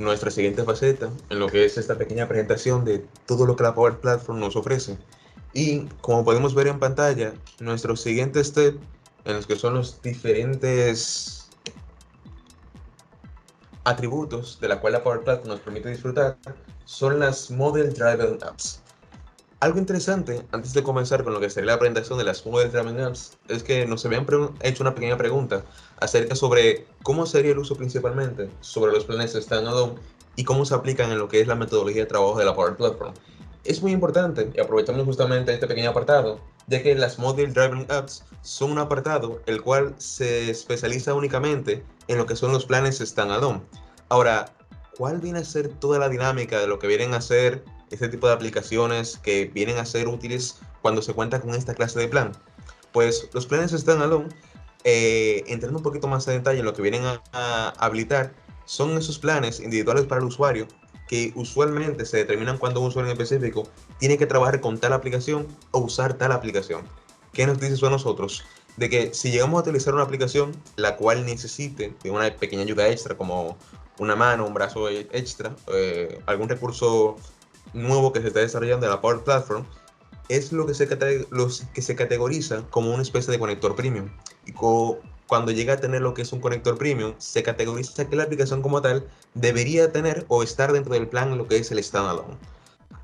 nuestra siguiente faceta en lo que es esta pequeña presentación de todo lo que la Power Platform nos ofrece. Y como podemos ver en pantalla, nuestro siguiente step en los que son los diferentes atributos de la cual la Power Platform nos permite disfrutar son las Model Driven Apps. Algo interesante, antes de comenzar con lo que sería la presentación de las Model Driven Apps, es que nos habían hecho una pequeña pregunta acerca sobre cómo sería el uso principalmente sobre los planes standalone y cómo se aplican en lo que es la metodología de trabajo de la Power Platform. Es muy importante, y aprovechamos justamente este pequeño apartado, ya que las Model Driven Apps son un apartado el cual se especializa únicamente en lo que son los planes standalone. Ahora, ¿cuál viene a ser toda la dinámica de lo que vienen a ser este tipo de aplicaciones que vienen a ser útiles cuando se cuenta con esta clase de plan? Pues los planes standalone, entrando un poquito más en detalle en lo que vienen a habilitar, son esos planes individuales para el usuario que usualmente se determinan cuando un usuario en específico tiene que trabajar con tal aplicación o usar tal aplicación. ¿Qué nos dice eso a nosotros? De que si llegamos a utilizar una aplicación la cual necesite de una pequeña ayuda extra como una mano, un brazo extra, algún recurso nuevo que se está desarrollando en la Power Platform, es lo que los que se categoriza como una especie de conector premium. Y cuando llega a tener lo que es un conector premium, se categoriza que la aplicación como tal debería tener o estar dentro del plan lo que es el standalone.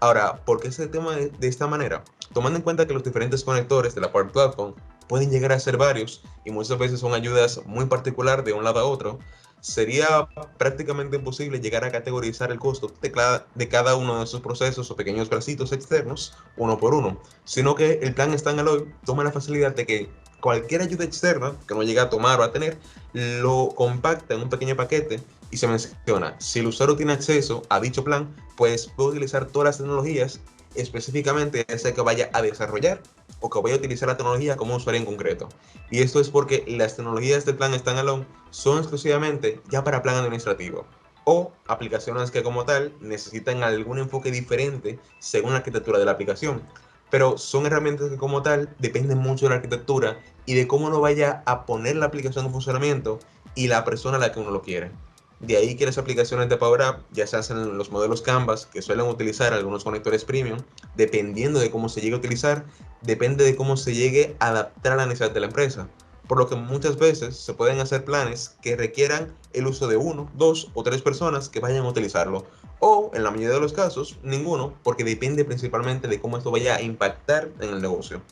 Ahora, ¿por qué ese tema de esta manera? Tomando en cuenta que los diferentes conectores de la Power Platform pueden llegar a ser varios y muchas veces son ayudas muy particular de un lado a otro, sería prácticamente imposible llegar a categorizar el costo de cada uno de esos procesos o pequeños bracitos externos uno por uno, sino que el plan Standalone toma la facilidad de que cualquier ayuda externa que no llegue a tomar o a tener, lo compacta en un pequeño paquete y se menciona, si el usuario tiene acceso a dicho plan, pues puede utilizar todas las tecnologías, específicamente ya sea que vaya a desarrollar o que vaya a utilizar la tecnología como un usuario en concreto. Y esto es porque las tecnologías del plan Standalone son exclusivamente ya para plan administrativo o aplicaciones que como tal necesitan algún enfoque diferente según la arquitectura de la aplicación. Pero son herramientas que como tal dependen mucho de la arquitectura y de cómo uno vaya a poner la aplicación en funcionamiento y la persona a la que uno lo quiere. De ahí que las aplicaciones de Power App ya se hacen en los modelos Canvas, que suelen utilizar algunos conectores premium, dependiendo de cómo se llegue a utilizar, depende de cómo se llegue a adaptar a la necesidad de la empresa. Por lo que muchas veces se pueden hacer planes que requieran el uso de uno, dos o tres personas que vayan a utilizarlo. O, en la mayoría de los casos, ninguno, porque depende principalmente de cómo esto vaya a impactar en el negocio.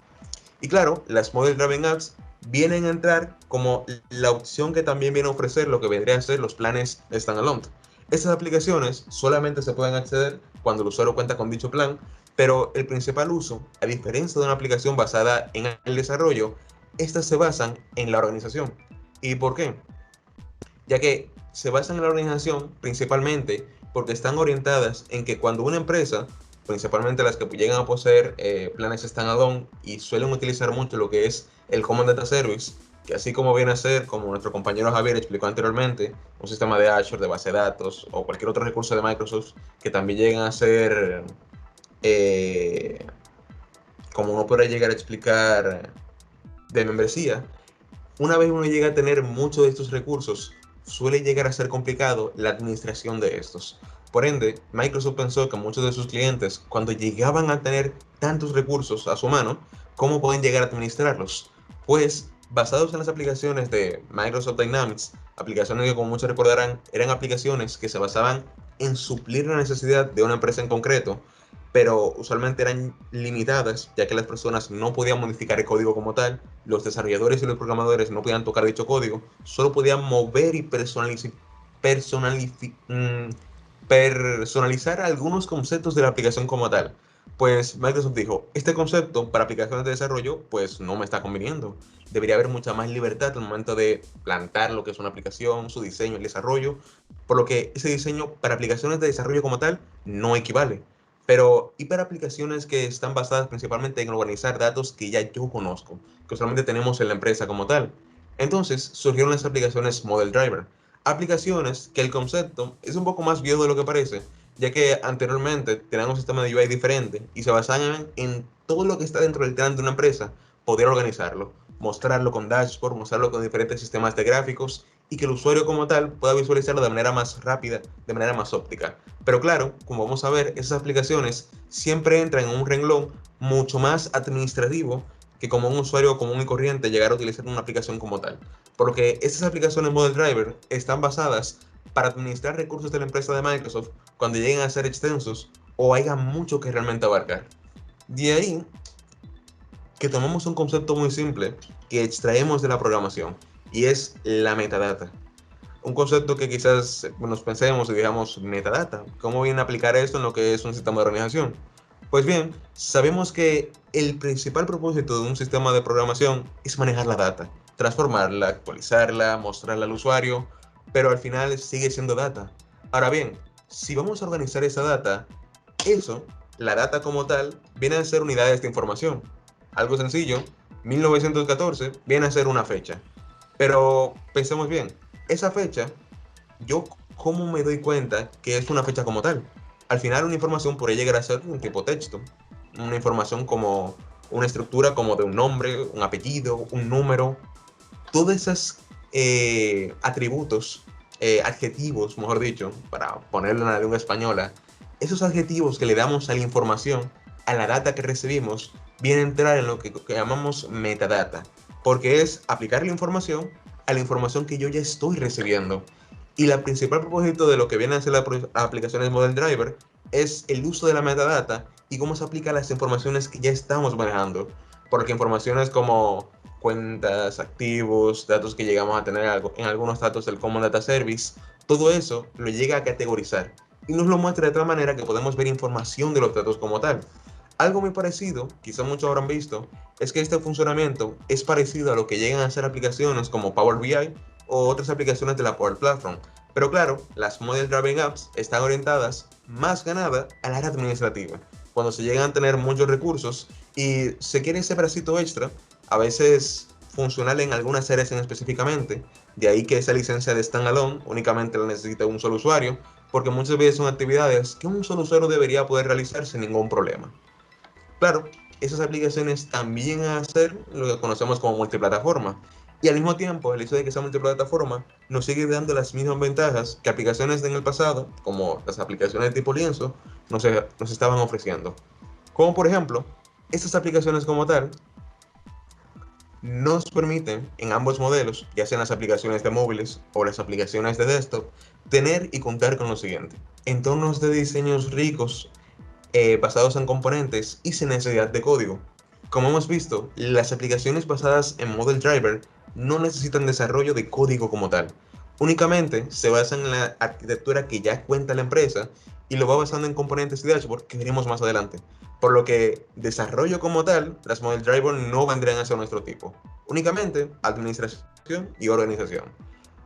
Y claro, las Model Driven Apps vienen a entrar como la opción que también viene a ofrecer lo que vendría a ser los planes standalone. Estas aplicaciones solamente se pueden acceder cuando el usuario cuenta con dicho plan, pero el principal uso, a diferencia de una aplicación basada en el desarrollo, estas se basan en la organización. ¿Y por qué? Ya que se basan en la organización principalmente porque están orientadas en que cuando una empresa, principalmente las que llegan a poseer planes standalone y suelen utilizar mucho lo que es el Common Data Service, que así como viene a ser, como nuestro compañero Javier explicó anteriormente, un sistema de Azure, de base de datos o cualquier otro recurso de Microsoft que también llegan a ser, eh, como uno puede llegar a explicar, de membresía. Una vez uno llega a tener muchos de estos recursos, suele llegar a ser complicado la administración de estos. Por ende, Microsoft pensó que muchos de sus clientes, cuando llegaban a tener tantos recursos a su mano, ¿cómo pueden llegar a administrarlos? Pues, basados en las aplicaciones de Microsoft Dynamics, aplicaciones que como muchos recordarán, eran aplicaciones que se basaban en suplir la necesidad de una empresa en concreto, pero usualmente eran limitadas, ya que las personas no podían modificar el código como tal, los desarrolladores y los programadores no podían tocar dicho código, solo podían mover y personalizar algunos conceptos de la aplicación como tal. Pues Microsoft dijo, este concepto para aplicaciones de desarrollo pues no me está conveniendo. Debería haber mucha más libertad al momento de plantar lo que es una aplicación, su diseño, el desarrollo, por lo que ese diseño para aplicaciones de desarrollo como tal no equivale. Pero, ¿y para aplicaciones que están basadas principalmente en organizar datos que ya yo conozco, que solamente tenemos en la empresa como tal? Entonces surgieron las aplicaciones Model Driver. Aplicaciones que el concepto es un poco más viejo de lo que parece, ya que anteriormente tenían un sistema de UI diferente y se basaban en todo lo que está dentro del plan de una empresa, poder organizarlo, mostrarlo con dashboard, mostrarlo con diferentes sistemas de gráficos y que el usuario como tal pueda visualizarlo de manera más rápida, de manera más óptica. Pero claro, como vamos a ver, esas aplicaciones siempre entran en un renglón mucho más administrativo que como un usuario común y corriente llegar a utilizar una aplicación como tal. Porque estas aplicaciones Model Driver están basadas para administrar recursos de la empresa de Microsoft cuando lleguen a ser extensos o haya mucho que realmente abarcar. De ahí que tomamos un concepto muy simple que extraemos de la programación y es la metadata. Un concepto que quizás nos pensemos y digamos, metadata, ¿cómo viene a aplicar esto en lo que es un sistema de organización? Pues bien, sabemos que el principal propósito de un sistema de programación es manejar la data, transformarla, actualizarla, mostrarla al usuario, pero al final sigue siendo data. Ahora bien, si vamos a organizar esa data, eso, la data como tal, viene a ser unidades de información. Algo sencillo, 1914 viene a ser una fecha. Pero pensemos bien, esa fecha, yo cómo me doy cuenta que es una fecha como tal. Al final una información puede llegar a ser un tipo texto, una información como una estructura como de un nombre, un apellido, un número, todos esos atributos, adjetivos, mejor dicho, para ponerlo en la lengua española, esos adjetivos que le damos a la información, a la data que recibimos, vienen a entrar en lo que llamamos metadata, porque es aplicar la información a la información que yo ya estoy recibiendo. Y la principal propósito de lo que viene a ser las aplicaciones Model Driver es el uso de la metadata y cómo se aplica a las informaciones que ya estamos manejando. Porque informaciones como cuentas, activos, datos que llegamos a tener en algunos datos del Common Data Service, todo eso lo llega a categorizar y nos lo muestra de tal manera que podemos ver información de los datos como tal. Algo muy parecido, quizá muchos habrán visto, es que este funcionamiento es parecido a lo que llegan a ser aplicaciones como Power BI o otras aplicaciones de la Power Platform. Pero claro, las Model Driven Apps están orientadas más que nada al área administrativa. Cuando se llegan a tener muchos recursos y se quiere ese bracito extra, a veces funcional en algunas áreas en específicamente, de ahí que esa licencia de standalone únicamente la necesita un solo usuario, porque muchas veces son actividades que un solo usuario debería poder realizar sin ningún problema. Claro, esas aplicaciones también hacen lo que conocemos como multiplataforma. Y al mismo tiempo, el hecho de que sea multiplataforma nos sigue dando las mismas ventajas que aplicaciones en el pasado, como las aplicaciones de tipo lienzo, nos estaban ofreciendo. Como por ejemplo, estas aplicaciones como tal nos permiten en ambos modelos, ya sean las aplicaciones de móviles o las aplicaciones de desktop, tener y contar con lo siguiente: entornos de diseños ricos basados en componentes y sin necesidad de código. Como hemos visto, las aplicaciones basadas en Model Driver no necesitan desarrollo de código como tal. Únicamente se basan en la arquitectura que ya cuenta la empresa y lo va basando en componentes y dashboard que veremos más adelante. Por lo que desarrollo como tal, las Model Driver no vendrían a ser nuestro tipo. Únicamente administración y organización.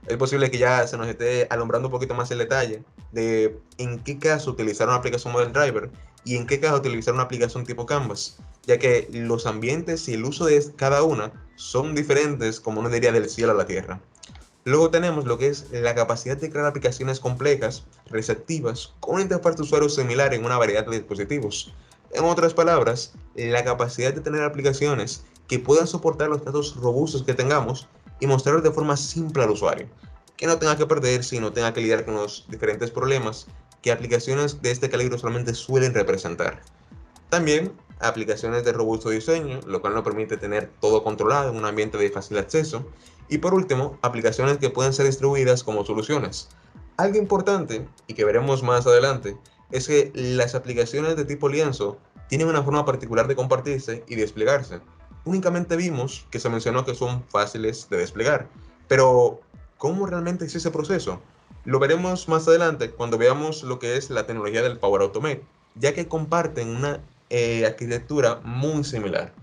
Es posible que ya se nos esté alumbrando un poquito más el detalle de en qué caso utilizar una aplicación Model Driver y en qué caso utilizar una aplicación tipo Canvas, ya que los ambientes y el uso de cada una son diferentes, como uno diría, del cielo a la tierra. Luego tenemos lo que es la capacidad de crear aplicaciones complejas, receptivas, con una interfaz de usuario similar en una variedad de dispositivos. En otras palabras, la capacidad de tener aplicaciones que puedan soportar los datos robustos que tengamos y mostrarlos de forma simple al usuario, que no tenga que perderse y no tenga que lidiar con los diferentes problemas que aplicaciones de este calibre solamente suelen representar. También aplicaciones de robusto diseño, lo cual nos permite tener todo controlado en un ambiente de fácil acceso. Y por último, aplicaciones que pueden ser distribuidas como soluciones. Algo importante, y que veremos más adelante, es que las aplicaciones de tipo lienzo tienen una forma particular de compartirse y desplegarse. Únicamente vimos que se mencionó que son fáciles de desplegar, pero ¿cómo realmente es ese proceso? Lo veremos más adelante cuando veamos lo que es la tecnología del Power Automate, ya que comparten una arquitectura muy similar.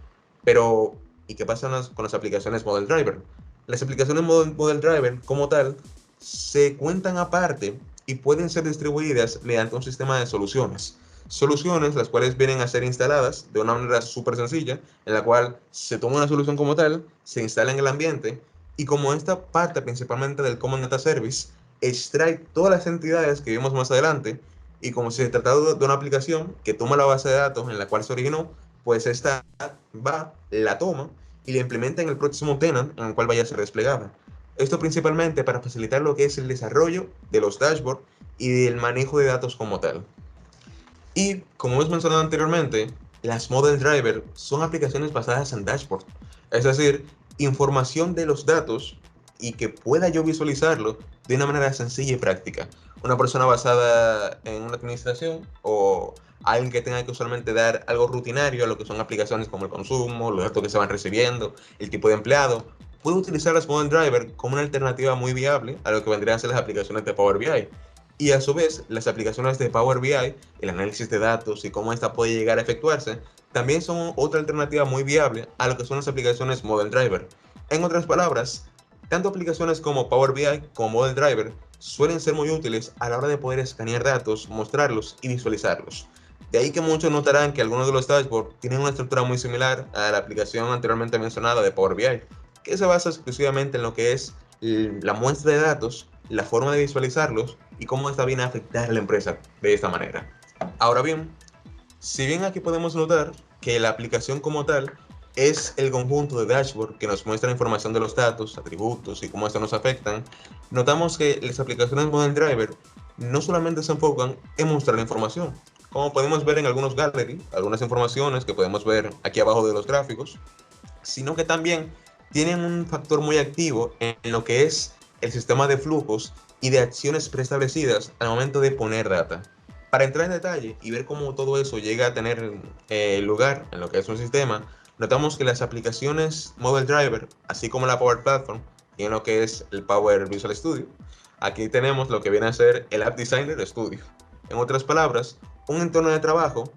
Pero, ¿y qué pasa con las aplicaciones Model Driver? Las aplicaciones Model Driver como tal se cuentan aparte y pueden ser distribuidas mediante un sistema de soluciones. Soluciones las cuales vienen a ser instaladas de una manera súper sencilla, en la cual se toma una solución como tal, se instala en el ambiente y como esta parte principalmente del Common Data Service, extrae todas las entidades que vimos más adelante y como si se tratara de una aplicación que toma la base de datos en la cual se originó, pues esta va, la toma y la implementa en el próximo tenant en el cual vaya a ser desplegada. Esto principalmente para facilitar lo que es el desarrollo de los dashboards y el manejo de datos como tal. Y como hemos mencionado anteriormente, las Model Driver son aplicaciones basadas en dashboard, es decir, información de los datos y que pueda yo visualizarlo de una manera sencilla y práctica. Una persona basada en una administración o alguien que tenga que usualmente dar algo rutinario a lo que son aplicaciones como el consumo, los datos que se van recibiendo, el tipo de empleado, puede utilizar las Model Driver como una alternativa muy viable a lo que vendrían a ser las aplicaciones de Power BI. Y a su vez, las aplicaciones de Power BI, el análisis de datos y cómo esta puede llegar a efectuarse, también son otra alternativa muy viable a lo que son las aplicaciones Model Driver. En otras palabras, tanto aplicaciones como Power BI como Model Driver suelen ser muy útiles a la hora de poder escanear datos, mostrarlos y visualizarlos. De ahí que muchos notarán que algunos de los dashboards tienen una estructura muy similar a la aplicación anteriormente mencionada de Power BI, que se basa exclusivamente en lo que es la muestra de datos, la forma de visualizarlos y cómo esta viene a afectar a la empresa de esta manera. Ahora bien, si bien aquí podemos notar que la aplicación como tal es el conjunto de dashboard que nos muestra información de los datos, atributos y cómo estos nos afectan, notamos que las aplicaciones Model Driver no solamente se enfocan en mostrar la información, como podemos ver en algunos gallery, algunas informaciones que podemos ver aquí abajo de los gráficos, sino que también tienen un factor muy activo en lo que es el sistema de flujos y de acciones preestablecidas al momento de poner data. Para entrar en detalle y ver cómo todo eso llega a tener lugar en lo que es un sistema, notamos que las aplicaciones Model Driver, así como la Power Platform, y en lo que es el Power Visual Studio, aquí tenemos lo que viene a ser el App Designer Studio. En otras palabras, un entorno de trabajo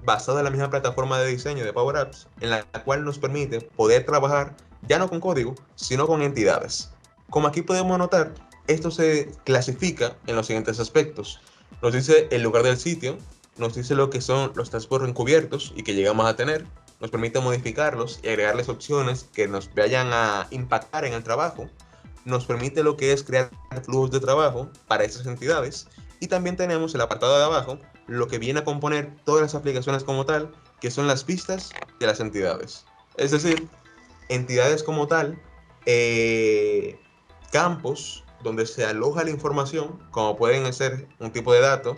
basada en la misma plataforma de diseño de Power Apps, en la cual nos permite poder trabajar ya no con código, sino con entidades. Como aquí podemos notar, esto se clasifica en los siguientes aspectos. Nos dice el lugar del sitio, nos dice lo que son los dashboards encubiertos y que llegamos a tener, nos permite modificarlos y agregarles opciones que nos vayan a impactar en el trabajo, nos permite lo que es crear flujos de trabajo para esas entidades y también tenemos el apartado de abajo lo que viene a componer todas las aplicaciones como tal, que son las vistas de las entidades. Es decir, entidades como tal, campos donde se aloja la información, como pueden ser un tipo de dato,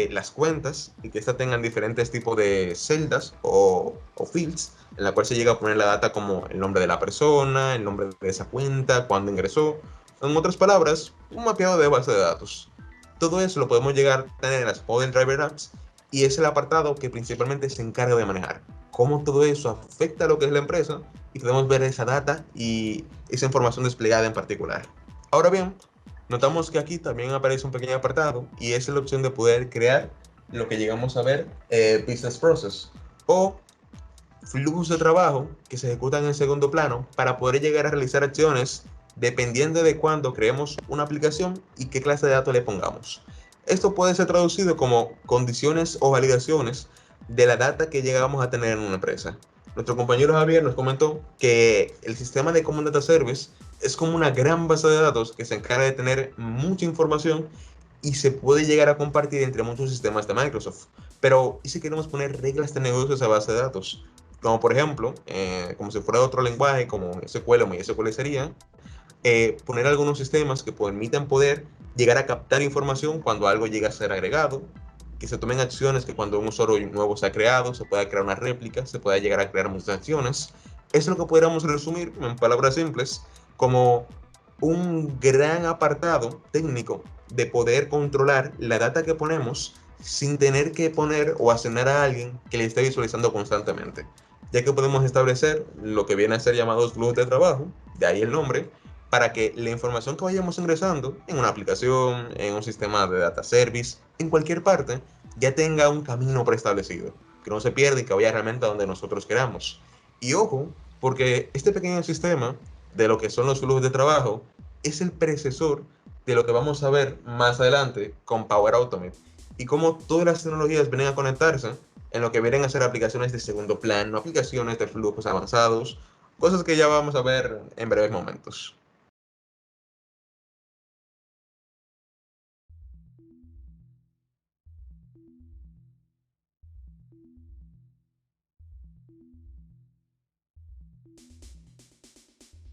las cuentas, y que estas tengan diferentes tipos de celdas o fields, en la cual se llega a poner la data como el nombre de la persona, el nombre de esa cuenta, cuándo ingresó. En otras palabras, un mapeado de base de datos. Todo eso lo podemos llegar a tener en las Model Driver Apps y es el apartado que principalmente se encarga de manejar cómo todo eso afecta a lo que es la empresa y podemos ver esa data y esa información desplegada en particular. Ahora bien, notamos que aquí también aparece un pequeño apartado y es la opción de poder crear lo que llegamos a ver Business Process o flujos de trabajo que se ejecutan en segundo plano para poder llegar a realizar acciones dependiendo de cuándo creemos una aplicación y qué clase de datos le pongamos. Esto puede ser traducido como condiciones o validaciones de la data que llegamos a tener en una empresa. Nuestro compañero Javier nos comentó que el sistema de Common Data Service es como una gran base de datos que se encarga de tener mucha información y se puede llegar a compartir entre muchos sistemas de Microsoft. Pero, ¿y si queremos poner reglas de negocio a esa base de datos? Como por ejemplo, como si fuera otro lenguaje, como SQL o MySQL sería, poner algunos sistemas que permitan poder llegar a captar información cuando algo llega a ser agregado, que se tomen acciones que cuando un usuario nuevo se ha creado, se pueda crear una réplica, se pueda llegar a crear muchas acciones. Eso es lo que podríamos resumir en palabras simples como un gran apartado técnico de poder controlar la data que ponemos sin tener que poner o asignar a alguien que le esté visualizando constantemente, ya que podemos establecer lo que viene a ser llamados flujos de trabajo, de ahí el nombre, para que la información que vayamos ingresando en una aplicación, en un sistema de data service, en cualquier parte, ya tenga un camino preestablecido, que no se pierda y que vaya realmente a donde nosotros queramos. Y ojo, porque este pequeño sistema de lo que son los flujos de trabajo es el predecesor de lo que vamos a ver más adelante con Power Automate y cómo todas las tecnologías vienen a conectarse en lo que vienen a ser aplicaciones de segundo plano, aplicaciones de flujos avanzados, cosas que ya vamos a ver en breves momentos.